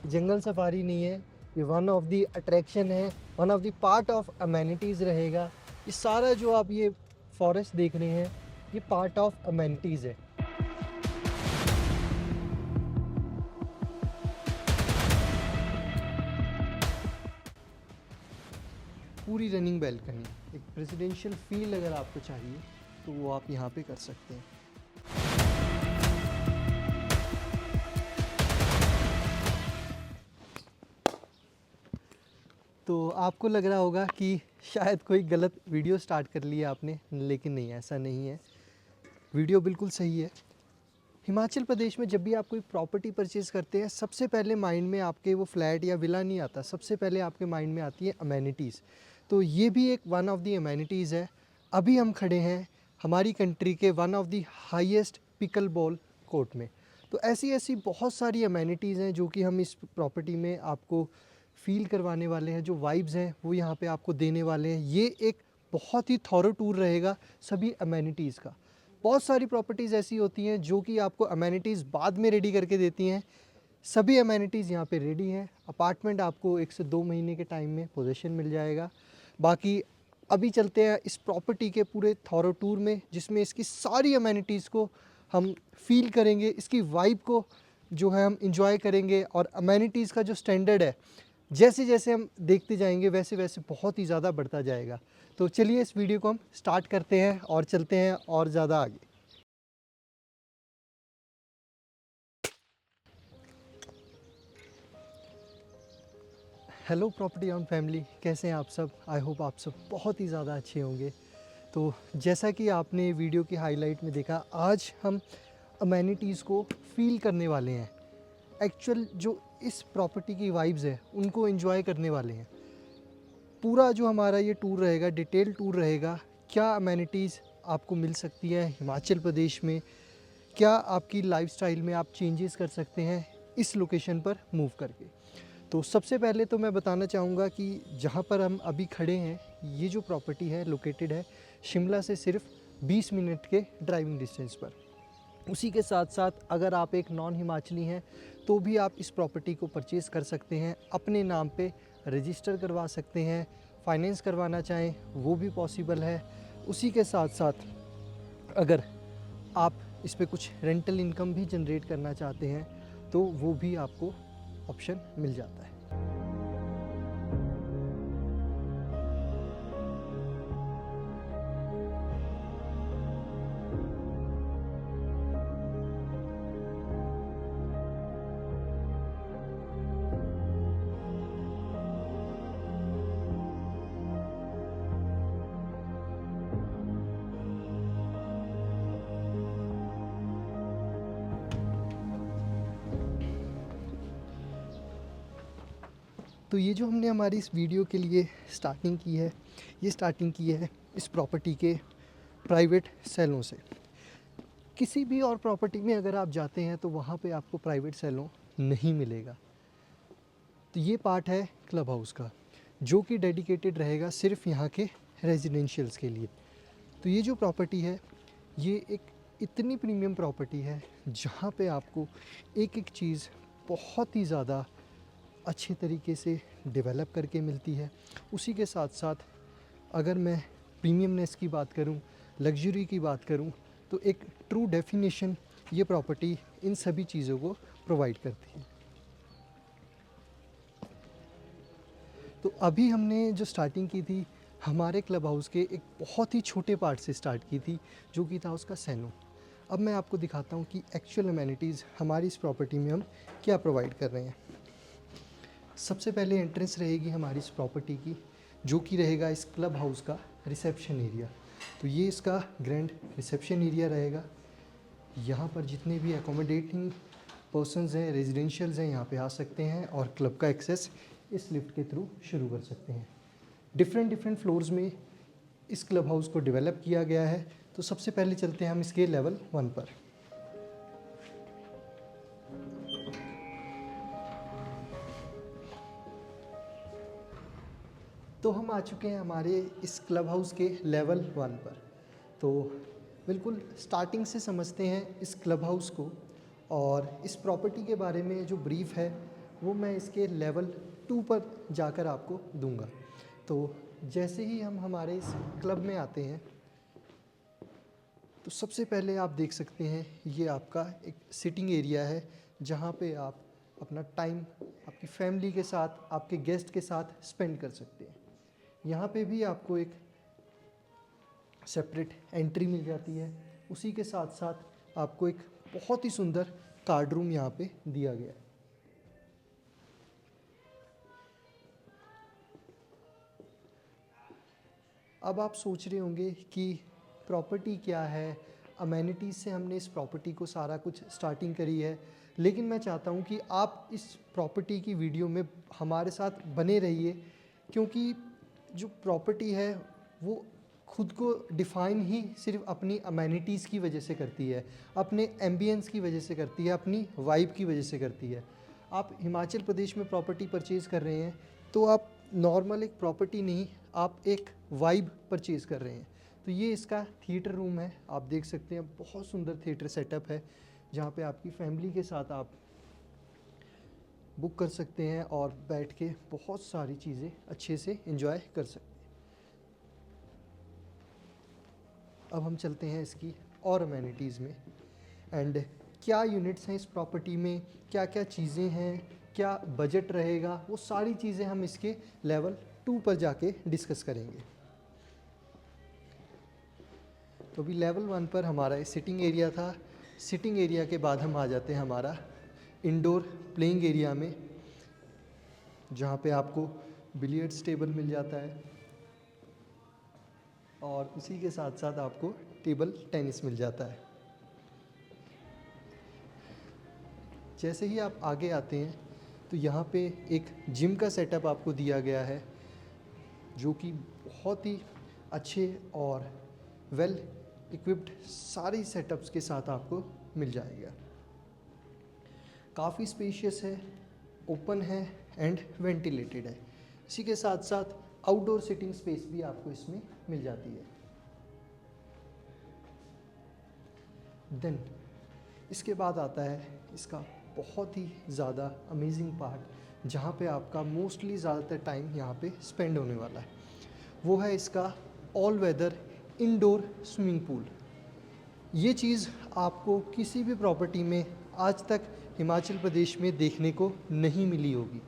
जंगल safari नहीं है, ये वन ऑफ द अट्रैक्शन है, one of the part of amenities रहेगा। ये सारा जो आप ये फॉरेस्ट देख रहे हैं, ये पार्ट ऑफ अमेनिटीज़ है। पूरी रनिंग बैल्कनी, एक प्रेसिडेंशियल फील अगर आपको चाहिए तो वो आप यहाँ पे कर सकते हैं। तो आपको लग रहा होगा कि शायद कोई गलत वीडियो स्टार्ट कर लिया आपने, लेकिन नहीं, ऐसा नहीं है। वीडियो बिल्कुल सही है। हिमाचल प्रदेश में जब भी आप कोई प्रॉपर्टी परचेज़ करते हैं, सबसे पहले माइंड में आपके वो फ्लैट या विला नहीं आता, सबसे पहले आपके माइंड में आती है अमेनिटीज़। तो ये भी एक वन ऑफ द अमेनिटीज़ है। अभी हम खड़े हैं हमारी कंट्री के one of the highest pickle ball court में। तो ऐसी ऐसी बहुत सारी अमेनिटीज़ हैं जो कि हम इस प्रॉपर्टी में आपको फ़ील करवाने वाले हैं, जो वाइब्स हैं वो यहाँ पे आपको देने वाले हैं। ये एक बहुत ही थॉरो टूर रहेगा सभी अमेनिटीज़ का। बहुत सारी प्रॉपर्टीज़ ऐसी होती हैं जो कि आपको अमेनिटीज़ बाद में रेडी करके देती हैं। सभी अमेनिटीज़ यहाँ पे रेडी हैं। अपार्टमेंट आपको 1 से 2 महीने के टाइम में पोजीशन मिल जाएगा। बाकी अभी चलते हैं इस प्रॉपर्टी के पूरे थॉरो टूर में, जिसमें इसकी सारी अमेनिटीज़ को हम फ़ील करेंगे, इसकी वाइब को जो है हम इंजॉय करेंगे। और अमेनिटीज़ का जो स्टैंडर्ड है, जैसे जैसे हम देखते जाएंगे वैसे वैसे बहुत ही ज़्यादा बढ़ता जाएगा। तो चलिए इस वीडियो को हम स्टार्ट करते हैं और चलते हैं और ज़्यादा आगे। हेलो प्रॉपर्टी ऑन फैमिली, कैसे हैं आप सब? आई होप आप सब बहुत ही ज़्यादा अच्छे होंगे। तो जैसा कि आपने वीडियो की हाईलाइट में देखा, आज हम अमेनिटीज़ को फ़ील करने वाले हैं। एक्चुअल जो इस प्रॉपर्टी की वाइब्स है उनको एंजॉय करने वाले हैं। पूरा जो हमारा ये टूर रहेगा, डिटेल टूर रहेगा। क्या अमेनिटीज़ आपको मिल सकती है हिमाचल प्रदेश में, क्या आपकी लाइफस्टाइल में आप चेंजेस कर सकते हैं इस लोकेशन पर मूव करके। तो सबसे पहले तो मैं बताना चाहूँगा कि जहाँ पर हम अभी खड़े हैं, ये जो प्रॉपर्टी है लोकेटेड है शिमला से सिर्फ 20 मिनट के ड्राइविंग डिस्टेंस पर। उसी के साथ साथ अगर आप एक नॉन हिमाचली हैं तो भी आप इस प्रॉपर्टी को परचेज़ कर सकते हैं, अपने नाम पे रजिस्टर करवा सकते हैं। फाइनेंस करवाना चाहें वो भी पॉसिबल है। उसी के साथ साथ अगर आप इस पे कुछ रेंटल इनकम भी जनरेट करना चाहते हैं तो वो भी आपको ऑप्शन मिल जाता है। तो ये जो हमने हमारी इस वीडियो के लिए स्टार्टिंग की है, ये स्टार्टिंग की है इस प्रॉपर्टी के प्राइवेट सेलों से। किसी भी और प्रॉपर्टी में अगर आप जाते हैं तो वहाँ पे आपको प्राइवेट सेलों नहीं मिलेगा। तो ये पार्ट है क्लब हाउस का, जो कि डेडिकेटेड रहेगा सिर्फ यहाँ के रेजिडेंशियल्स के लिए। तो ये जो प्रॉपर्टी है, ये एक इतनी प्रीमियम प्रॉपर्टी है जहाँ पे आपको एक एक चीज़ बहुत ही ज़्यादा अच्छे तरीके से डेवलप करके मिलती है। उसी के साथ साथ अगर मैं प्रीमियमनेस की बात करूं, लग्जरी की बात करूं, तो एक ट्रू डेफिनेशन ये प्रॉपर्टी इन सभी चीज़ों को प्रोवाइड करती है। तो अभी हमने जो स्टार्टिंग की थी हमारे क्लब हाउस के एक बहुत ही छोटे पार्ट से स्टार्ट की थी, जो कि था उसका सैनो। अब मैं आपको दिखाता हूँ कि एक्चुअल अमेनिटीज़ हमारी इस प्रॉपर्टी में हम क्या प्रोवाइड कर रहे हैं। सबसे पहले एंट्रेंस रहेगी हमारी इस प्रॉपर्टी की, जो कि रहेगा इस क्लब हाउस का रिसेप्शन एरिया। तो ये इसका ग्रैंड रिसेप्शन एरिया रहेगा। यहाँ पर जितने भी एकोमोडेटिंग पर्सनस हैं, रेजिडेंशियल्स हैं, यहाँ पे आ सकते हैं और क्लब का एक्सेस इस लिफ्ट के थ्रू शुरू कर सकते हैं। डिफरेंट डिफरेंट फ्लोर्स में इस क्लब हाउस को डेवलप किया गया है। तो सबसे पहले चलते हैं हम इसके लेवल 1 पर। तो हम आ चुके हैं हमारे इस क्लब हाउस के लेवल 1 पर। तो बिल्कुल स्टार्टिंग से समझते हैं इस क्लब हाउस को और इस प्रॉपर्टी के बारे में जो ब्रीफ है वो मैं इसके लेवल 2 पर जाकर आपको दूंगा। तो जैसे ही हम हमारे इस क्लब में आते हैं तो सबसे पहले आप देख सकते हैं ये आपका एक सिटिंग एरिया है, जहाँ पे आप अपना टाइम आपकी फैमिली के साथ, आपके गेस्ट के साथ स्पेंड कर सकते हैं। यहाँ पे भी आपको एक सेपरेट एंट्री मिल जाती है। उसी के साथ साथ आपको एक बहुत ही सुंदर कार्ड रूम यहाँ पे दिया गया है। अब आप सोच रहे होंगे कि प्रॉपर्टी क्या है, अमेनिटीज़ से हमने इस प्रॉपर्टी को सारा कुछ स्टार्टिंग करी है, लेकिन मैं चाहता हूँ कि आप इस प्रॉपर्टी की वीडियो में हमारे साथ बने रहिए, क्योंकि जो प्रॉपर्टी है वो खुद को डिफ़ाइन ही सिर्फ अपनी अमेनिटीज़ की वजह से करती है, अपने एम्बियंस की वजह से करती है, अपनी वाइब की वजह से करती है। आप हिमाचल प्रदेश में प्रॉपर्टी परचेज़ कर रहे हैं तो आप नॉर्मल एक प्रॉपर्टी नहीं, आप एक वाइब परचेज़ कर रहे हैं। तो ये इसका थिएटर रूम है, आप देख सकते हैं बहुत सुंदर थिएटर सेटअप है, जहाँ पे आपकी फैमिली के साथ आप बुक कर सकते हैं और बैठ के बहुत सारी चीज़ें अच्छे से एंजॉय कर सकते हैं। अब हम चलते हैं इसकी और अमेनिटीज़ में, एंड क्या यूनिट्स हैं इस प्रॉपर्टी में, क्या क्या चीज़ें हैं, क्या बजट रहेगा, वो सारी चीज़ें हम इसके लेवल 2 पर जाके डिस्कस करेंगे। तो अभी लेवल 1 पर हमारा सिटिंग एरिया था। सिटिंग एरिया के बाद हम आ जाते हैं हमारा इंडोर प्लेइंग एरिया में, जहाँ पे आपको बिलियर्ड्स टेबल मिल जाता है और उसी के साथ साथ आपको टेबल टेनिस मिल जाता है। जैसे ही आप आगे आते हैं तो यहाँ पे एक जिम का सेटअप आपको दिया गया है, जो कि बहुत ही अच्छे और वेल इक्विप्ड सारी सेटअप्स के साथ आपको मिल जाएगा। काफ़ी स्पेशियस है, ओपन है एंड वेंटिलेटेड है। इसी के साथ साथ आउटडोर सिटिंग स्पेस भी आपको इसमें मिल जाती है। देन इसके बाद आता है इसका बहुत ही ज़्यादा अमेजिंग पार्ट, जहाँ पे आपका मोस्टली ज़्यादातर टाइम यहाँ पे स्पेंड होने वाला है। वो है इसका all weather indoor swimming pool. ये चीज़ आपको किसी भी प्रॉपर्टी में आज तक हिमाचल प्रदेश में देखने को नहीं मिली होगी।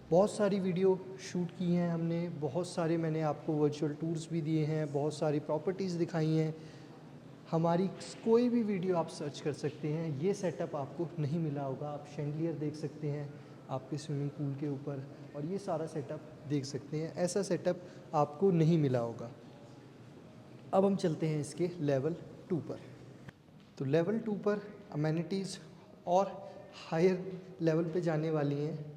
बहुत सारी वीडियो शूट की हैं हमने, बहुत सारे मैंने आपको वर्चुअल टूर्स भी दिए हैं, बहुत सारी प्रॉपर्टीज़ दिखाई हैं। हमारी कोई भी वीडियो आप सर्च कर सकते हैं, ये सेटअप आपको नहीं मिला होगा। आप शैंडलियर देख सकते हैं आपके स्विमिंग पूल के ऊपर, और ये सारा सेटअप देख सकते हैं, ऐसा सेटअप आपको नहीं मिला होगा। अब हम चलते हैं इसके लेवल 2 पर। तो लेवल 2 पर अमेनिटीज़ और हायर लेवल पे जाने वाली हैं।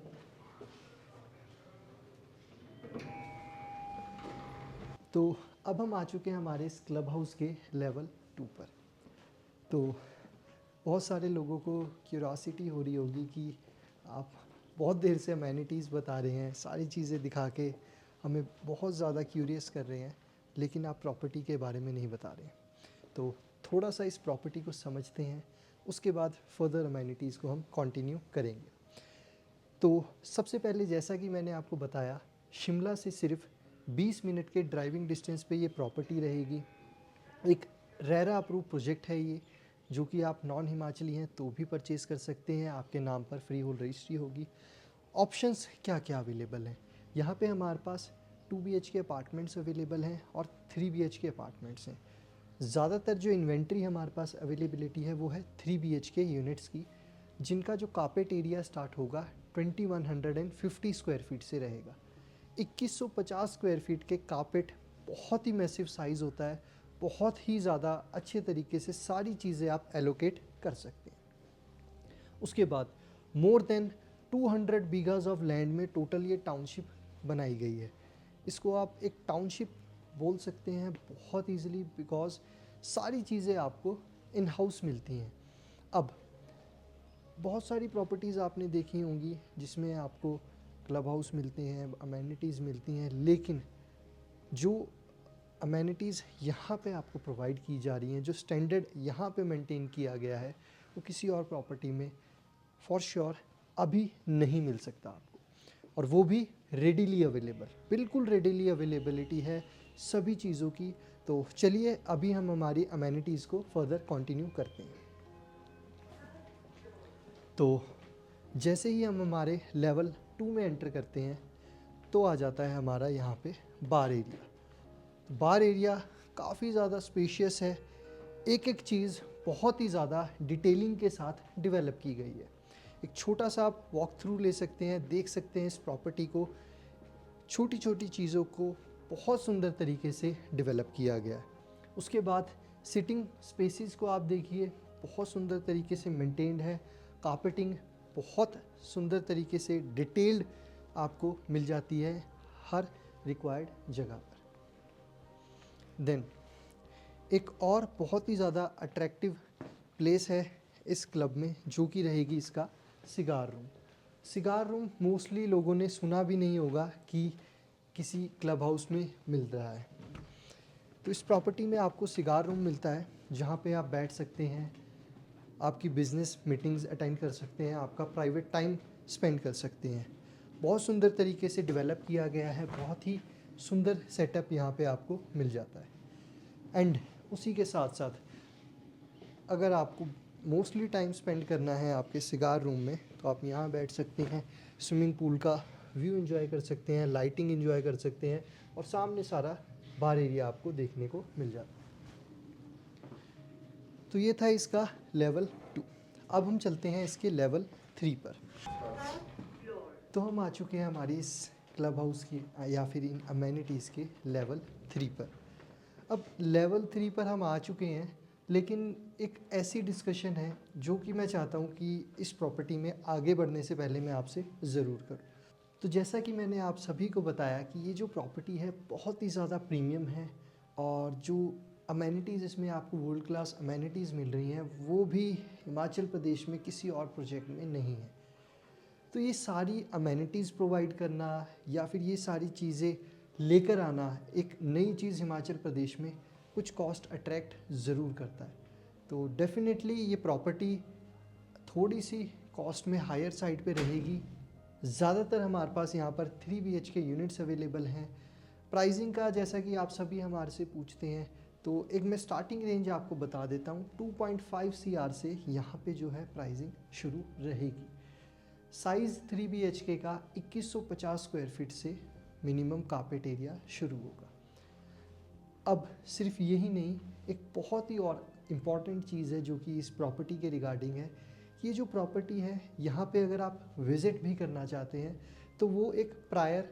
तो अब हम आ चुके हैं हमारे इस क्लब हाउस के लेवल 2 पर। तो बहुत सारे लोगों को क्यूरोसिटी हो रही होगी कि आप बहुत देर से अमेनिटीज़ बता रहे हैं, सारी चीज़ें दिखा के हमें बहुत ज़्यादा क्यूरियस कर रहे हैं, लेकिन आप प्रॉपर्टी के बारे में नहीं बता रहे। तो थोड़ा सा इस प्रॉपर्टी को समझते हैं, उसके बाद फर्दर अमेनिटीज़ को हम कंटिन्यू करेंगे। तो सबसे पहले जैसा कि मैंने आपको बताया, शिमला से सिर्फ 20 मिनट के ड्राइविंग डिस्टेंस पे ये प्रॉपर्टी रहेगी। एक रेरा अप्रूव प्रोजेक्ट है ये, जो कि आप नॉन हिमाचली हैं तो भी परचेज़ कर सकते हैं, आपके नाम पर फ्री होल्ड रजिस्ट्री होगी। ऑप्शंस क्या क्या अवेलेबल हैं यहाँ पे, हमारे पास 2 BHK अपार्टमेंट्स अवेलेबल हैं और 3 BHK अपार्टमेंट्स हैं। ज़्यादातर जो इन्वेंट्री हमारे पास अवेलेबिलिटी है वो है 3 BHK यूनिट्स की, जिनका जो कार्पेट एरिया स्टार्ट होगा 2150 स्क्वायर फीट से रहेगा। 2150 स्क्वायर फीट के कार्पेट बहुत ही मैसिव साइज़ होता है, बहुत ही ज़्यादा अच्छे तरीके से सारी चीज़ें आप एलोकेट कर सकते हैं। उसके बाद more than 200 bighas of land में टोटल ये टाउनशिप बनाई गई है। इसको आप एक टाउनशिप बोल सकते हैं बहुत ईजिली, बिकॉज सारी चीज़ें आपको इन हाउस मिलती हैं। अब बहुत सारी प्रॉपर्टीज़ आपने देखी होंगी जिसमें आपको क्लब हाउस मिलते हैं, अमेनिटीज़ मिलती हैं, लेकिन जो अमेनिटीज़ यहाँ पे आपको प्रोवाइड की जा रही हैं, जो स्टैंडर्ड यहाँ पे मेंटेन किया गया है, वो किसी और प्रॉपर्टी में फॉर श्योर अभी नहीं मिल सकता आपको, और वो भी रेडीली अवेलेबल, बिल्कुल रेडीली अवेलेबिलिटी है सभी चीज़ों की। तो चलिए अभी हम हमारी अमेनिटीज़ को फर्दर कंटिन्यू करते हैं। तो जैसे ही हम हमारे लेवल 2 में एंटर करते हैं तो आ जाता है हमारा यहाँ पे बार एरिया। बार एरिया काफ़ी ज़्यादा स्पेशियस है, एक एक चीज़ बहुत ही ज़्यादा डिटेलिंग के साथ डेवलप की गई है। एक छोटा सा आप वॉक थ्रू ले सकते हैं, देख सकते हैं इस प्रॉपर्टी को, छोटी छोटी चीज़ों को बहुत सुंदर तरीके से डेवलप किया गया है। उसके बाद सिटिंग स्पेसेस को आप देखिए, बहुत सुंदर तरीके से मेंटेन्ड है, कारपेटिंग बहुत सुंदर तरीके से डिटेल्ड आपको मिल जाती है हर रिक्वायर्ड जगह पर। देन एक और बहुत ही ज़्यादा अट्रैक्टिव प्लेस है इस क्लब में, जो कि रहेगी इसका cigar room. Cigar room mostly लोगों ने सुना भी नहीं होगा कि किसी क्लब हाउस में मिल रहा है। तो इस प्रॉपर्टी में आपको सिगार रूम मिलता है, जहाँ पे आप बैठ सकते हैं, आपकी बिज़नेस मीटिंग्स अटेंड कर सकते हैं, आपका प्राइवेट टाइम स्पेंड कर सकते हैं। बहुत सुंदर तरीके से डेवलप किया गया है, बहुत ही सुंदर सेटअप यहाँ पे आपको मिल जाता है। एंड उसी के साथ साथ अगर आपको मोस्टली टाइम स्पेंड करना है आपके सिगार रूम में, तो आप यहाँ बैठ सकते हैं, स्विमिंग पूल का व्यू एंजॉय कर सकते हैं, लाइटिंग एंजॉय कर सकते हैं, और सामने सारा बार एरिया आपको देखने को मिल जाता है। तो ये था इसका लेवल 2। अब हम चलते हैं इसके लेवल 3 पर। तो हम आ चुके हैं हमारी इस क्लब हाउस की या फिर इन अमेनिटीज़ के लेवल 3 पर। अब लेवल 3 पर हम आ चुके हैं, लेकिन एक ऐसी डिस्कशन है जो कि मैं चाहता हूँ कि इस प्रॉपर्टी में आगे बढ़ने से पहले मैं आपसे ज़रूर करूँ। तो जैसा कि मैंने आप सभी को बताया कि ये जो प्रॉपर्टी है बहुत ही ज़्यादा प्रीमियम है, और जो अमेनिटीज़ इसमें आपको वर्ल्ड क्लास अमेनिटीज़ मिल रही हैं वो भी हिमाचल प्रदेश में किसी और प्रोजेक्ट में नहीं है। तो ये सारी अमेनिटीज़ प्रोवाइड करना या फिर ये सारी चीज़ें लेकर आना, एक नई चीज़ हिमाचल प्रदेश में कुछ कॉस्ट अट्रैक्ट ज़रूर करता है। तो डेफिनेटली ये प्रॉपर्टी थोड़ी सी कॉस्ट में हायर साइड पे रहेगी। ज़्यादातर हमारे पास यहाँ पर 3 BHK यूनिट्स अवेलेबल हैं। प्राइसिंग का जैसा कि आप सभी हमारे से पूछते हैं, तो एक मैं स्टार्टिंग रेंज आपको बता देता हूँ। 2.5 CR से यहाँ पे जो है प्राइसिंग शुरू रहेगी। साइज़ 3 BHK का 2150 स्क्वायर फीट से मिनिमम कारपेट एरिया शुरू होगा। अब सिर्फ यही नहीं, एक बहुत ही और इम्पॉर्टेंट चीज़ है जो कि इस प्रॉपर्टी के रिगार्डिंग है। ये जो प्रॉपर्टी है यहाँ पे अगर आप विज़िट भी करना चाहते हैं तो वो एक प्रायर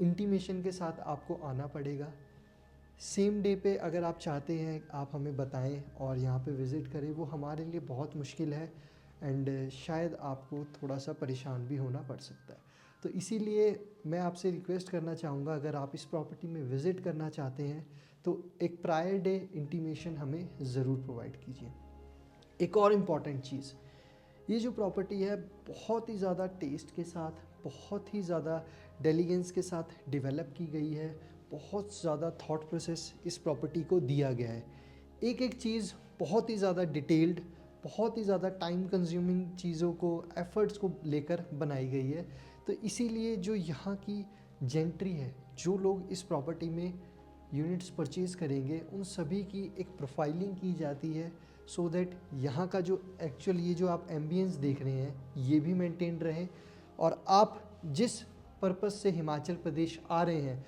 इंटीमेशन के साथ आपको आना पड़ेगा। सेम डे पे अगर आप चाहते हैं आप हमें बताएं और यहाँ पे विज़िट करें, वो हमारे लिए बहुत मुश्किल है, एंड शायद आपको थोड़ा सा परेशान भी होना पड़ सकता है। तो इसीलिए मैं आपसे रिक्वेस्ट करना चाहूँगा, अगर आप इस प्रॉपर्टी में विज़िट करना चाहते हैं तो एक प्रायर डे इंटीमेशन हमें ज़रूर प्रोवाइड कीजिए। एक और इम्पॉर्टेंट चीज़, ये जो प्रॉपर्टी है बहुत ही ज़्यादा टेस्ट के साथ, बहुत ही ज़्यादा डेलीगेंस के साथ डेवलप की गई है। बहुत ज़्यादा थॉट प्रोसेस इस प्रॉपर्टी को दिया गया है। एक एक चीज़ बहुत ही ज़्यादा डिटेल्ड, बहुत ही ज़्यादा टाइम कंज्यूमिंग चीज़ों को, एफर्ट्स को लेकर बनाई गई है। तो इसीलिए जो यहाँ की जेंट्री है, जो लोग इस प्रॉपर्टी में यूनिट्स परचेज़ करेंगे, उन सभी की एक प्रोफाइलिंग की जाती है, सो दैट यहाँ का जो एक्चुअल ये जो आप एम्बियंस देख रहे हैं ये भी मेंटेन रहे, और आप जिस पर्पस से हिमाचल प्रदेश आ रहे हैं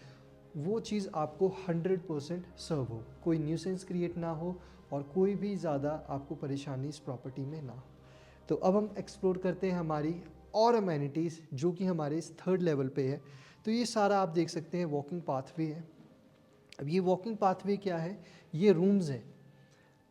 वो चीज़ आपको 100% सर्व हो, कोई न्यूसेंस क्रिएट ना हो और कोई भी ज़्यादा आपको परेशानी इस प्रॉपर्टी में ना हो। तो अब हम एक्सप्लोर करते हैं हमारी और अमेनिटीज़ जो कि हमारे इस 3rd लेवल पे है। तो ये सारा आप देख सकते हैं वॉकिंग पाथवे है। अब ये वॉकिंग पाथवे क्या है, ये रूम्स हैं।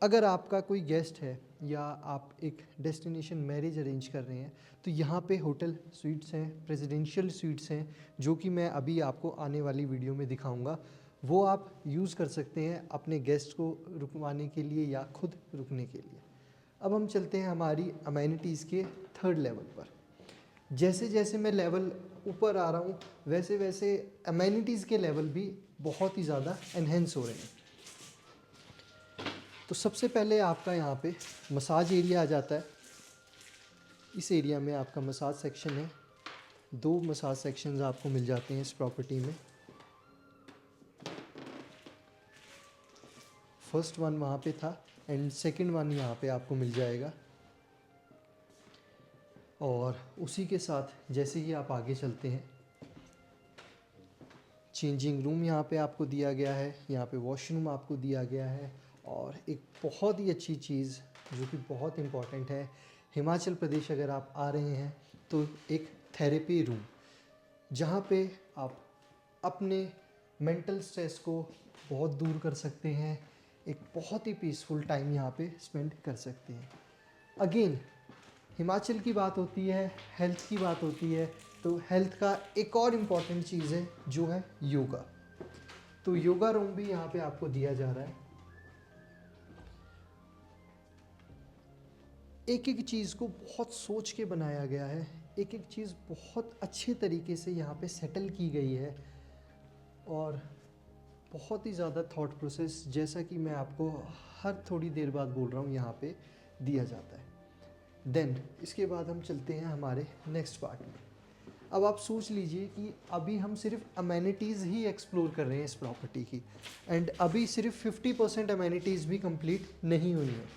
अगर आपका कोई गेस्ट है या आप एक डेस्टिनेशन मैरिज अरेंज कर रहे हैं तो यहाँ पे होटल स्वीट्स हैं, प्रेसिडेंशियल स्वीट्स हैं, जो कि मैं अभी आपको आने वाली वीडियो में दिखाऊंगा। वो आप यूज़ कर सकते हैं अपने गेस्ट को रुकवाने के लिए या खुद रुकने के लिए। अब हम चलते हैं हमारी अमेनिटीज़ के 3rd लेवल पर। जैसे जैसे मैं लेवल ऊपर आ रहा हूँ वैसे वैसे अमेनिटीज़ के लेवल भी बहुत ही ज़्यादा एनहेंस हो रहे हैं। तो सबसे पहले आपका यहाँ पे मसाज एरिया आ जाता है। इस एरिया में आपका मसाज सेक्शन है। 2 मसाज सेक्शंस आपको मिल जाते हैं इस प्रॉपर्टी में। फर्स्ट वन वहाँ पे था एंड सेकंड वन यहाँ पे आपको मिल जाएगा। और उसी के साथ जैसे ही आप आगे चलते हैं, चेंजिंग रूम यहाँ पे आपको दिया गया है, यहाँ पे वॉशरूम आपको दिया गया है। और एक बहुत ही अच्छी चीज़ जो कि बहुत इम्पॉर्टेंट है, हिमाचल प्रदेश अगर आप आ रहे हैं तो एक थेरेपी रूम, जहाँ पे आप अपने मेंटल स्ट्रेस को बहुत दूर कर सकते हैं, एक बहुत ही पीसफुल टाइम यहाँ पे स्पेंड कर सकते हैं। अगेन हिमाचल की बात होती है, हेल्थ की बात होती है, तो हेल्थ का एक और इम्पॉर्टेंट चीज़ है जो है योगा। तो योगा रूम भी यहाँ पे आपको दिया जा रहा है। एक एक चीज़ को बहुत सोच के बनाया गया है, एक एक चीज़ बहुत अच्छे तरीके से यहाँ पे सेटल की गई है और बहुत ही ज़्यादा थॉट प्रोसेस, जैसा कि मैं आपको हर थोड़ी देर बाद बोल रहा हूँ, यहाँ पे दिया जाता है। देन इसके बाद हम चलते हैं हमारे नेक्स्ट पार्ट में। अब आप सोच लीजिए कि अभी हम सिर्फ अमेनिटीज़ ही एक्सप्लोर कर रहे हैं इस प्रॉपर्टी की, एंड अभी सिर्फ 50% अमेनिटीज़ भी कंप्लीट नहीं हुई हैं।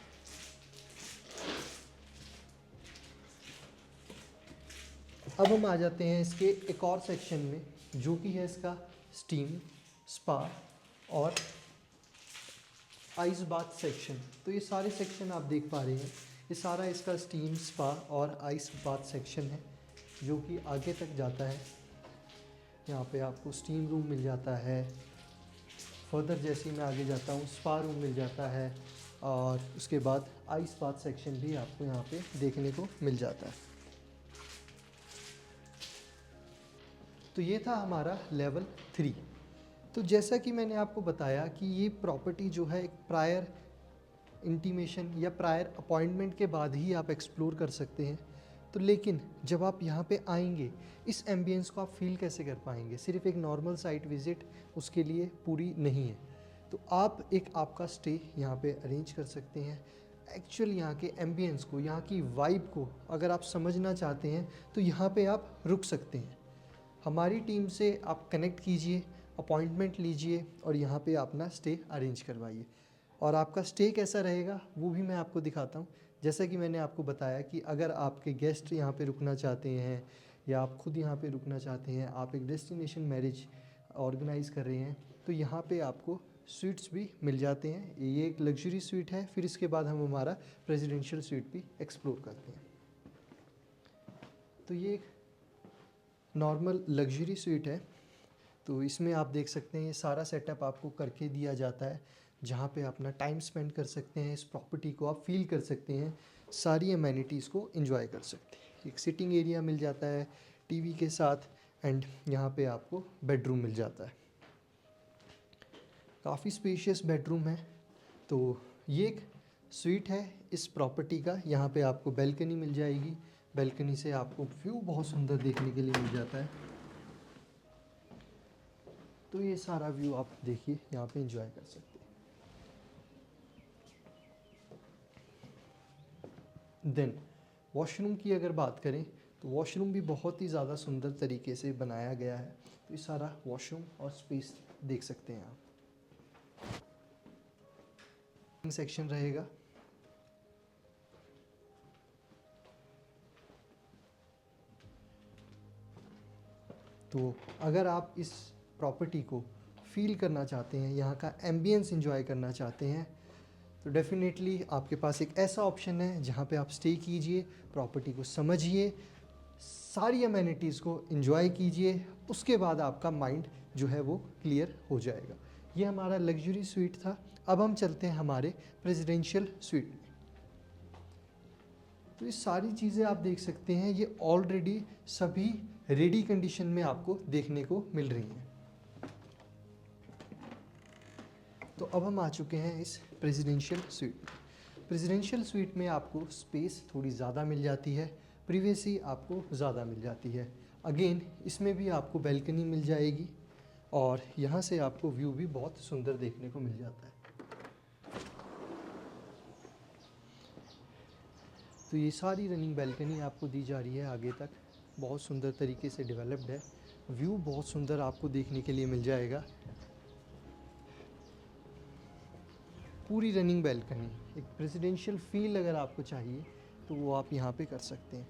अब हम आ जाते हैं इसके एक और सेक्शन में, जो कि है इसका स्टीम, स्पा और आइस बाथ सेक्शन। तो ये सारे सेक्शन आप देख पा रहे हैं, ये सारा इसका स्टीम, स्पा और आइस बाथ सेक्शन है, जो कि आगे तक जाता है। यहाँ पे आपको स्टीम रूम मिल जाता है, फर्दर जैसे ही मैं आगे जाता हूँ स्पा रूम मिल जाता है, और उसके बाद आइस बाथ सेक्शन भी आपको यहाँ पे देखने को मिल जाता है। तो ये था हमारा लेवल 3। तो जैसा कि मैंने आपको बताया कि ये प्रॉपर्टी जो है एक प्रायर इंटीमेशन या प्रायर अपॉइंटमेंट के बाद ही आप एक्सप्लोर कर सकते हैं। तो लेकिन जब आप यहाँ पे आएंगे, इस एम्बियंस को आप फील कैसे कर पाएंगे? सिर्फ एक नॉर्मल साइट विज़िट उसके लिए पूरी नहीं है। तो आप एक आपका स्टे यहाँ पे अरेंज कर सकते हैं। एक्चुअल यहाँ के एम्बियंस को, यहाँ की वाइब को अगर आप समझना चाहते हैं तो यहाँ पे आप रुक सकते हैं। हमारी टीम से आप कनेक्ट कीजिए, अपॉइंटमेंट लीजिए और यहाँ पे अपना स्टे अरेंज करवाइए। और आपका स्टे कैसा रहेगा वो भी मैं आपको दिखाता हूँ। जैसा कि मैंने आपको बताया कि अगर आपके गेस्ट यहाँ पे रुकना चाहते हैं या आप खुद यहाँ पे रुकना चाहते हैं, आप एक डेस्टिनेशन मैरिज ऑर्गेनाइज़ कर रहे हैं, तो यहाँ पे आपको स्वीट्स भी मिल जाते हैं। ये एक लग्जरी स्वीट है। फिर इसके बाद हम हमारा प्रेसिडेंशियल स्वीट भी एक्सप्लोर करते हैं। तो ये एक नॉर्मल लग्जरी स्वीट है। तो इसमें आप देख सकते हैं ये सारा सेटअप आपको करके दिया जाता है, जहाँ पे अपना टाइम स्पेंड कर सकते हैं, इस प्रॉपर्टी को आप फील कर सकते हैं, सारी अमेनिटीज़ को एंजॉय कर सकते हैं। एक सिटिंग एरिया मिल जाता है टीवी के साथ, एंड यहाँ पे आपको बेडरूम मिल जाता है। काफ़ी स्पेशियस बेडरूम है। तो ये एक स्वीट है इस प्रॉपर्टी का। यहाँ पे आपको बैल्कनी मिल जाएगी, बैल्कनी से आपको व्यू बहुत सुंदर देखने के लिए मिल जाता है। तो ये सारा व्यू आप देखिए, यहाँ पे एंजॉय कर सकते हैं। देन वॉशरूम की अगर बात करें तो वॉशरूम भी बहुत ही ज़्यादा सुंदर तरीके से बनाया गया है। तो ये सारा वॉशरूम और स्पेस देख सकते हैं आप। सेक्शन रहेगा। तो अगर आप इस प्रॉपर्टी को फील करना चाहते हैं, यहाँ का एम्बियंस एंजॉय करना चाहते हैं, तो डेफिनेटली आपके पास एक ऐसा ऑप्शन है जहाँ पे आप स्टे कीजिए, प्रॉपर्टी को समझिए, सारी अमेनिटीज़ को एंजॉय कीजिए। उसके बाद आपका माइंड जो है वो क्लियर हो जाएगा। ये हमारा लग्जरी स्वीट था। अब हम चलते हैं हमारे प्रेसिडेंशियल स्वीट में। तो ये सारी चीज़ें आप देख सकते हैं, ये ऑलरेडी सभी रेडी कंडीशन में आपको देखने को मिल रही हैं। तो अब हम आ चुके हैं इस प्रेसिडेंशियल स्वीट में। प्रेसिडेंशियल स्वीट में आपको स्पेस थोड़ी ज़्यादा मिल जाती है, प्रिवेसी आपको ज़्यादा मिल जाती है। अगेन इसमें भी आपको बैल्कनी मिल जाएगी और यहाँ से आपको व्यू भी बहुत सुंदर देखने को मिल जाता है। तो ये सारी रनिंग बैल्कनी आपको दी जा रही है आगे तक, बहुत सुंदर तरीके से डेवलप्ड है। व्यू बहुत सुंदर आपको देखने के लिए मिल जाएगा। पूरी रनिंग बैल्कनी, एक प्रेसिडेंशियल फील अगर आपको चाहिए तो वो आप यहाँ पे कर सकते हैं।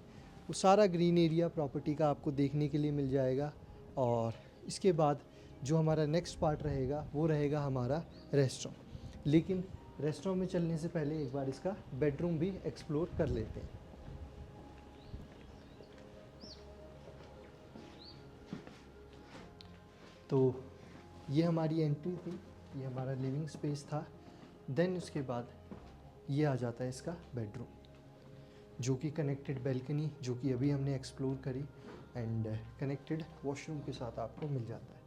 वो सारा ग्रीन एरिया प्रॉपर्टी का आपको देखने के लिए मिल जाएगा। और इसके बाद जो हमारा नेक्स्ट पार्ट रहेगा वो रहेगा हमारा रेस्टोरेंट। लेकिन रेस्टोरेंट में चलने से पहले एक बार इसका बेडरूम भी एक्सप्लोर कर लेते हैं। तो ये हमारी एंट्री थी, ये हमारा लिविंग स्पेस था। देन उसके बाद ये आ जाता है इसका बेडरूम, जो कि कनेक्टेड बैल्कनी, जो कि अभी हमने एक्सप्लोर करी, एंड कनेक्टेड वॉशरूम के साथ आपको मिल जाता है।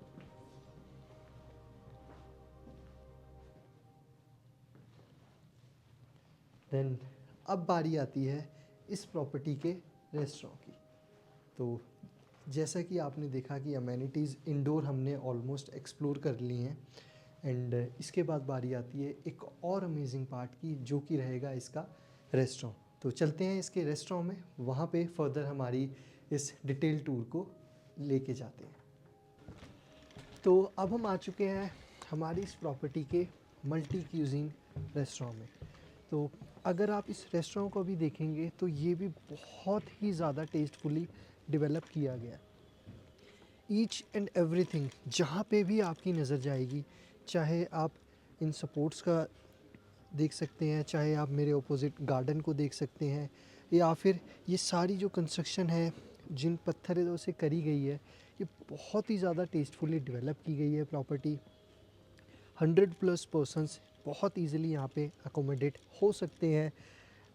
देन अब बारी आती है इस प्रॉपर्टी के रेस्टोरेंट की। तो जैसा कि आपने देखा कि अमेनिटीज़ इंडोर हमने ऑलमोस्ट एक्सप्लोर कर ली हैं, एंड इसके बाद बारी आती है एक और अमेजिंग पार्ट की, जो कि रहेगा इसका रेस्टोरेंट। तो चलते हैं इसके रेस्टोरेंट में, वहाँ पे फर्दर हमारी इस डिटेल टूर को लेके जाते हैं। तो अब हम आ चुके हैं हमारी इस प्रॉपर्टी के मल्टी क्यूजिन रेस्टोरेंट में। तो अगर आप इस रेस्टोरेंट को भी देखेंगे तो ये भी बहुत ही ज़्यादा टेस्टफुली डेवलप किया गया। ईच एंड एवरीथिंग जहाँ पे भी आपकी नज़र जाएगी, चाहे आप इन सपोर्ट्स का देख सकते हैं, चाहे आप मेरे ऑपोजिट गार्डन को देख सकते हैं, या फिर ये सारी जो कंस्ट्रक्शन है जिन पत्थरों से करी गई है, ये बहुत ही ज़्यादा टेस्टफुली डेवलप की गई है प्रॉपर्टी। 100+ पर्सन्स बहुत ईजिली यहाँ पे अकोमोडेट हो सकते हैं,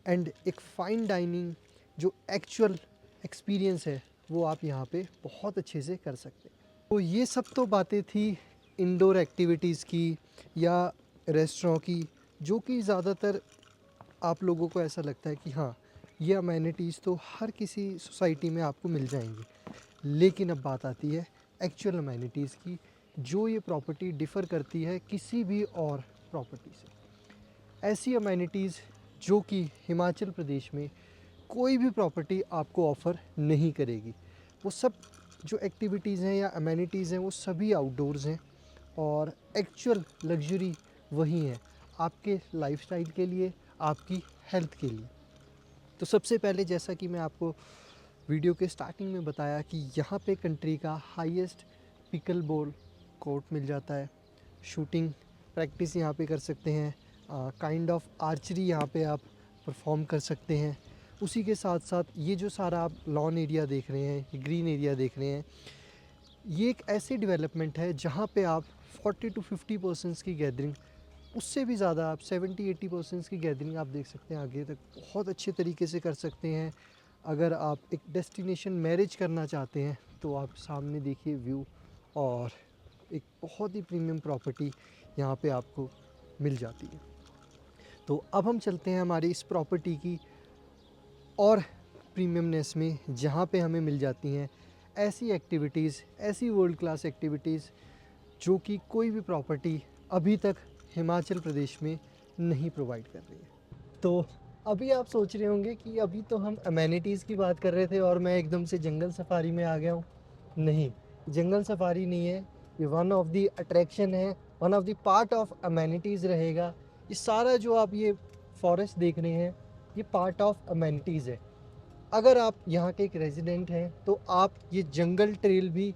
एंड एक फ़ाइन डाइनिंग जो एक्चुअल एक्सपीरियंस है वो आप यहाँ पे बहुत अच्छे से कर सकते हैं। तो ये सब तो बातें थी इंडोर एक्टिविटीज़ की या रेस्टोरेंट की, जो कि ज़्यादातर आप लोगों को ऐसा लगता है कि हाँ, ये अमेनिटीज़ तो हर किसी सोसाइटी में आपको मिल जाएंगी। लेकिन अब बात आती है एक्चुअल अमेनिटीज़ की, जो ये प्रॉपर्टी डिफ़र करती है किसी भी और प्रॉपर्टी से। ऐसी अमेनिटीज़ जो कि हिमाचल प्रदेश में कोई भी प्रॉपर्टी आपको ऑफ़र नहीं करेगी। वो सब जो एक्टिविटीज़ हैं या अमेनिटीज़ हैं वो सभी आउटडोर्स हैं, और एक्चुअल लग्जरी वही है आपके लाइफस्टाइल के लिए, आपकी हेल्थ के लिए। तो सबसे पहले जैसा कि मैं आपको वीडियो के स्टार्टिंग में बताया कि यहाँ पे कंट्री का हाईएस्ट पिकल बॉल कोर्ट मिल जाता है। शूटिंग प्रैक्टिस यहाँ पे कर सकते हैं, काइंड ऑफ आर्चरी यहाँ पे आप परफॉर्म कर सकते हैं। उसी के साथ साथ ये जो सारा आप लॉन एरिया देख रहे हैं, ये ग्रीन एरिया देख रहे हैं, ये एक ऐसी डेवलपमेंट है जहाँ पे आप 40 to 50% की गैदरिंग, उससे भी ज़्यादा आप 70-80% की गैदरिंग आप देख सकते हैं आगे तक बहुत अच्छे तरीके से कर सकते हैं। अगर आप एक डेस्टिनेशन मैरिज करना चाहते हैं तो आप सामने देखिए व्यू, और एक बहुत ही प्रीमियम प्रॉपर्टी यहाँ पे आपको मिल जाती है। तो अब हम चलते हैं हमारी इस प्रॉपर्टी की और प्रीमियमनेस में, जहाँ पे हमें मिल जाती हैं ऐसी एक्टिविटीज़, ऐसी वर्ल्ड क्लास एक्टिविटीज़ जो कि कोई भी प्रॉपर्टी अभी तक हिमाचल प्रदेश में नहीं प्रोवाइड कर रही है। तो अभी आप सोच रहे होंगे कि अभी तो हम अमेनिटीज़ की बात कर रहे थे और मैं एकदम से जंगल सफारी में आ गया हूँ। नहीं, जंगल सफारी नहीं है, ये वन ऑफ द अट्रैक्शन है, one of the part of amenities रहेगा। ये सारा जो आप ये फॉरेस्ट देख रहे हैं, ये पार्ट ऑफ अमेनिटीज़ है। अगर आप यहाँ के एक रेजिडेंट हैं तो आप ये जंगल ट्रेल भी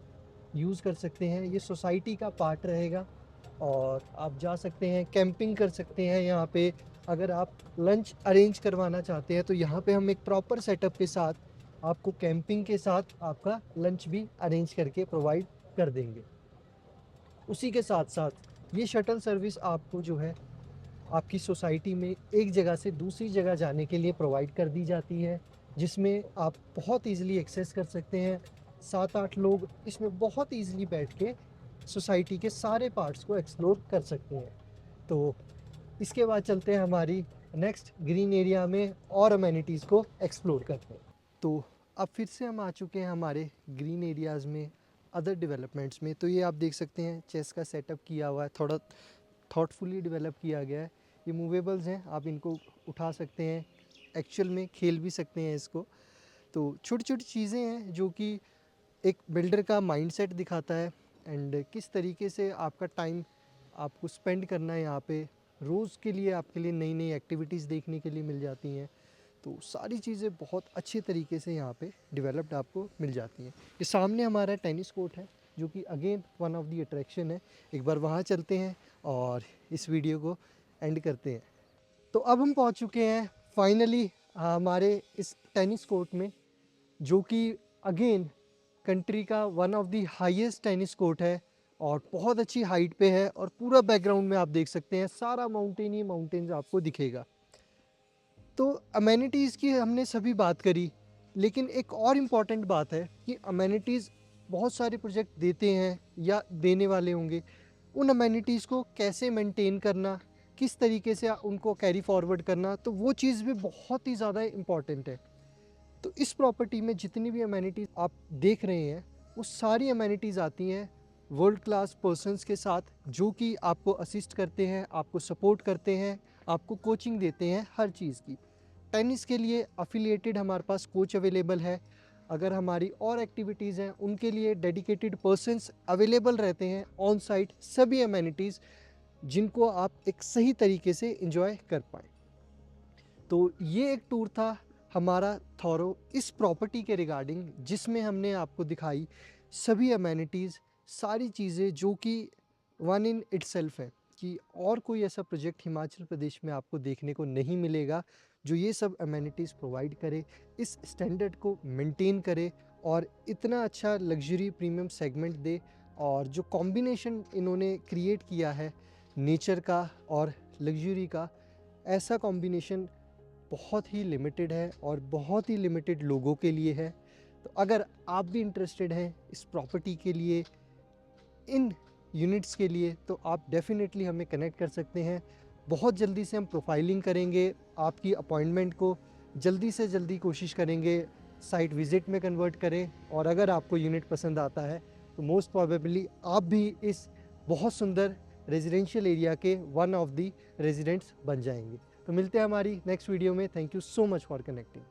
यूज़ कर सकते हैं, ये सोसाइटी का पार्ट रहेगा, और आप जा सकते हैं, कैंपिंग कर सकते हैं यहाँ पे। अगर आप लंच अरेंज करवाना चाहते हैं तो यहाँ पे हम एक प्रॉपर सेटअप के साथ आपको कैंपिंग के साथ आपका लंच भी अरेंज करके प्रोवाइड कर देंगे। उसी के साथ साथ ये शटल सर्विस आपको जो है आपकी सोसाइटी में एक जगह से दूसरी जगह जाने के लिए प्रोवाइड कर दी जाती है, जिसमें आप बहुत ईज़िली एक्सेस कर सकते हैं। 7-8 लोग इसमें बहुत ईज़िली बैठ के सोसाइटी के सारे पार्ट्स को एक्सप्लोर कर सकते हैं। तो इसके बाद चलते हैं हमारी नेक्स्ट ग्रीन एरिया में और अमेनिटीज़ को एक्सप्लोर करते हैं। तो अब फिर से हम आ चुके हैं हमारे ग्रीन एरियाज़ में, अदर डेवलपमेंट्स में। तो ये आप देख सकते हैं चेस का सेटअप किया हुआ है, थोड़ा थॉटफुली डेवलप किया गया है। ये मूवेबल्स हैं, आप इनको उठा सकते हैं, एक्चुअल में खेल भी सकते हैं इसको। तो छोटी छोटी चीज़ें हैं जो कि एक बिल्डर का माइंडसेट दिखाता है एंड किस तरीके से आपका टाइम आपको स्पेंड करना है यहाँ पे। रोज़ के लिए आपके लिए नई नई एक्टिविटीज़ देखने के लिए मिल जाती हैं। तो सारी चीज़ें बहुत अच्छे तरीके से यहाँ पे डेवलप्ड आपको मिल जाती हैं। ये सामने हमारा टेनिस कोर्ट है जो कि again one of the attraction है। एक बार वहाँ चलते हैं और इस वीडियो को एंड करते हैं। तो अब हम पहुँच चुके हैं फाइनली हमारे इस टेनिस कोर्ट में, जो कि अगेन कंट्री का one of the highest tennis court है और बहुत अच्छी हाइट पे है। और पूरा बैकग्राउंड में आप देख सकते हैं सारा माउंटेन ही माउंटेन्स आपको दिखेगा। तो अमेनिटीज़ की हमने सभी बात करी, लेकिन एक और इम्पॉर्टेंट बात है कि अमेनिटीज़ बहुत सारे प्रोजेक्ट देते हैं या देने वाले होंगे। उन अमेनिटीज़ को कैसे मेंटेन करना, किस तरीके से उनको कैरी फॉरवर्ड करना, तो वो चीज़ भी बहुत ही ज़्यादा इम्पॉर्टेंट है। तो इस प्रॉपर्टी में जितनी भी अमेनिटीज़ आप देख रहे हैं वो सारी अमेनिटीज़ आती हैं वर्ल्ड क्लास पर्सन्स के साथ, जो कि आपको असिस्ट करते हैं, आपको सपोर्ट करते हैं, आपको कोचिंग देते हैं हर चीज़ की। टेनिस के लिए अफिलिएटेड हमारे पास कोच अवेलेबल है। अगर हमारी और एक्टिविटीज़ हैं उनके लिए डेडिकेटेड पर्सन्स अवेलेबल रहते हैं ऑन साइट, सभी अमेनिटीज़ जिनको आप एक सही तरीके से एंजॉय कर पाएँ। तो ये एक टूर था हमारा थॉरो इस प्रॉपर्टी के रिगार्डिंग, जिसमें हमने आपको दिखाई सभी अमेनिटीज़, सारी चीज़ें जो कि वन इन इटसेल्फ है कि और कोई ऐसा प्रोजेक्ट हिमाचल प्रदेश में आपको देखने को नहीं मिलेगा जो ये सब अमेनिटीज़ प्रोवाइड करे, इस स्टैंडर्ड को मेंटेन करे और इतना अच्छा लग्जरी प्रीमियम सेगमेंट दे। और जो कॉम्बिनेशन इन्होंने क्रिएट किया है नेचर का और लग्जरी का, ऐसा कॉम्बिनेशन बहुत ही लिमिटेड है और बहुत ही लिमिटेड लोगों के लिए है। तो अगर आप भी इंटरेस्टेड हैं इस प्रॉपर्टी के लिए, इन यूनिट्स के लिए, तो आप डेफिनेटली हमें कनेक्ट कर सकते हैं। बहुत जल्दी से हम प्रोफाइलिंग करेंगे, आपकी अपॉइंटमेंट को जल्दी से जल्दी कोशिश करेंगे साइट विज़िट में कन्वर्ट करें। और अगर आपको यूनिट पसंद आता है तो मोस्ट प्रोबेबली आप भी इस बहुत सुंदर रेजिडेंशियल एरिया के वन ऑफ द रेजिडेंट्स बन जाएंगे। तो मिलते हैं हमारी नेक्स्ट वीडियो में। Thank you so much for connecting.